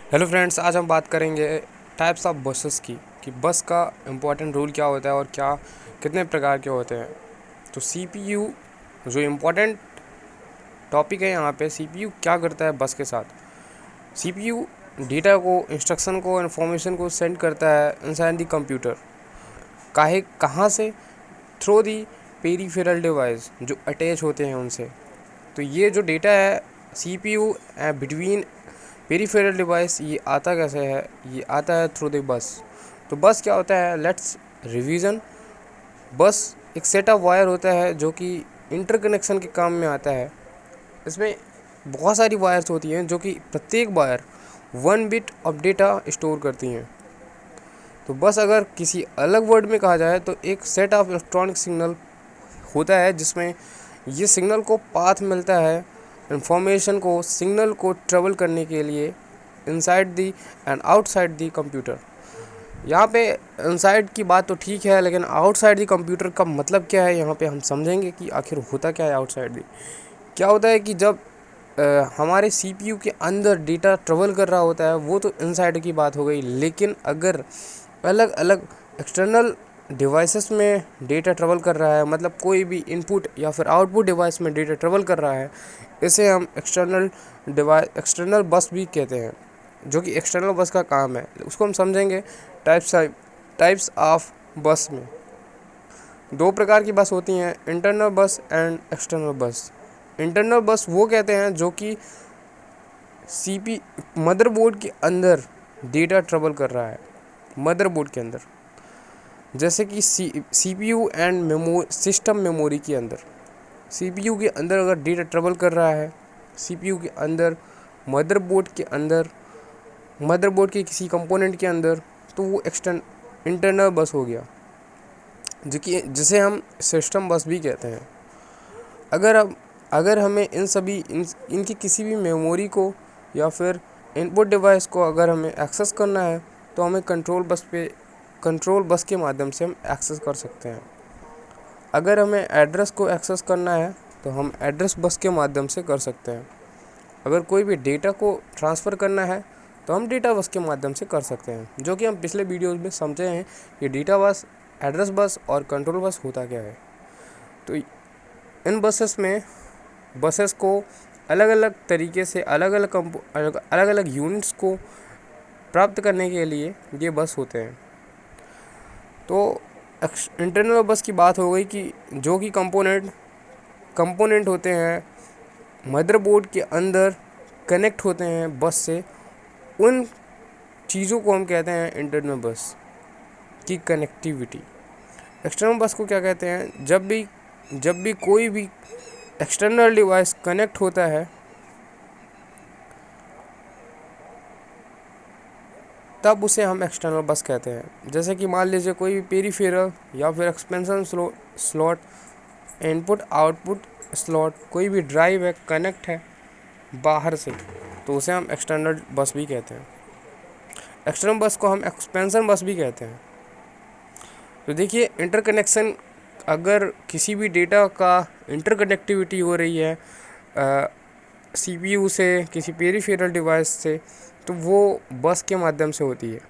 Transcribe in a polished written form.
Hello friends, आज हम बात करेंगे टाइप्स ऑफ बसेस की कि बस का इम्पोर्टेंट रोल क्या होता है और क्या कितने प्रकार के होते हैं। तो सीपीयू जो इम्पोर्टेंट टॉपिक है यहाँ पे, सीपीयू क्या करता है बस के साथ। सीपीयू डेटा को, इंस्ट्रक्शन को, इन्फॉर्मेशन को सेंड करता है इनसाइड द कंप्यूटर। कहाँ से? थ्रू दी पेरीफेरल डिवाइस जो अटैच होते हैं उनसे। तो ये जो डेटा है सीपीयू बिटवीन पेरीफेरल डिवाइस, ये आता कैसे है? ये आता है थ्रू द बस। तो बस क्या होता है? Let's revision. बस एक सेट ऑफ वायर होता है जो कि इंटरकनेक्शन के काम में आता है। इसमें बहुत सारी वायर्स होती हैं जो कि प्रत्येक wire 1 bit of data store करती हैं। तो बस अगर किसी अलग वर्ड में कहा जाए तो एक सेट ऑफ इलेक्ट्रॉनिक सिग्नल होता है जिसमें ये सिग्नल को पाथ मिलता है इंफॉर्मेशन को, सिग्नल को ट्रेवल करने के लिए inside the and outside the computer. यहाँ पे इनसाइड की बात तो ठीक है, लेकिन आउटसाइड दी कंप्यूटर का मतलब क्या है यहाँ पे हम समझेंगे कि आखिर होता क्या है आउटसाइड दी। क्या होता है कि जब हमारे सीपीयू के अंदर डेटा ट्रेवल कर रहा होता है वो तो इनसाइड की बात हो गई, लेकिन अगर अलग अलग एक्सटर्नल डिवाइसेस में डेटा ट्रेवल कर रहा है, मतलब कोई भी इनपुट या फिर आउटपुट डिवाइस में डेटा ट्रेवल कर रहा है, इसे हम एक्सटर्नल बस भी कहते हैं, जो कि एक्सटर्नल बस का काम है। उसको हम समझेंगे टाइप्स ऑफ बस में। दो प्रकार की बस होती हैं, इंटरनल बस एंड एक्सटर्नल बस। इंटरनल बस वो कहते हैं जो कि सीपी मदरबोर्ड के अंदर डेटा ट्रेवल कर रहा है, मदरबोर्ड के अंदर, जैसे कि सीपीयू एंड सिस्टम मेमोरी के अंदर। सीपीयू के अंदर अगर डेटा ट्रेवल कर रहा है, सीपीयू के अंदर, मदरबोर्ड के अंदर, मदरबोर्ड के किसी कंपोनेंट के अंदर, तो वो इंटरनल बस हो गया, जो कि जिसे हम सिस्टम बस भी कहते हैं। अगर हमें इनकी किसी भी मेमोरी को या फिर इनपुट डिवाइस को अगर हमें एक्सेस करना है तो हमें कंट्रोल बस के माध्यम से हम एक्सेस कर सकते हैं। अगर हमें एड्रेस को एक्सेस करना है तो हम एड्रेस बस के माध्यम से कर सकते हैं। अगर कोई भी डेटा को ट्रांसफ़र करना है तो हम डेटा बस के माध्यम से कर सकते हैं, जो कि हम पिछले वीडियोस में समझे हैं कि डेटा बस, एड्रेस बस और कंट्रोल बस होता क्या है। तो इन बसेस को अलग अलग तरीके से अलग अलग यूनिट्स को प्राप्त करने के लिए ये बस होते हैं। तो इंटरनल बस की बात हो गई कि जो कि कंपोनेंट होते हैं मदरबोर्ड के अंदर, कनेक्ट होते हैं बस से। उन चीज़ों को हम कहते हैं इंटरनल बस की कनेक्टिविटी। एक्सटर्नल बस को क्या कहते हैं? जब भी कोई भी एक्सटर्नल डिवाइस कनेक्ट होता है तब उसे हम एक्सटर्नल बस कहते हैं। जैसे कि मान लीजिए कोई भी पेरीफेरल या फिर expansion slot, input output slot, कोई भी ड्राइव है, कनेक्ट है बाहर से, तो उसे हम एक्सटर्नल बस भी कहते हैं। एक्सटर्नल बस को हम एक्सपेंशन बस भी कहते हैं। तो देखिए, इंटरकनेक्शन, अगर किसी भी डेटा का इंटरकनेक्टिविटी हो रही है सीपीयू से किसी पेरीफेरल डिवाइस से, तो वो बस के माध्यम से होती है।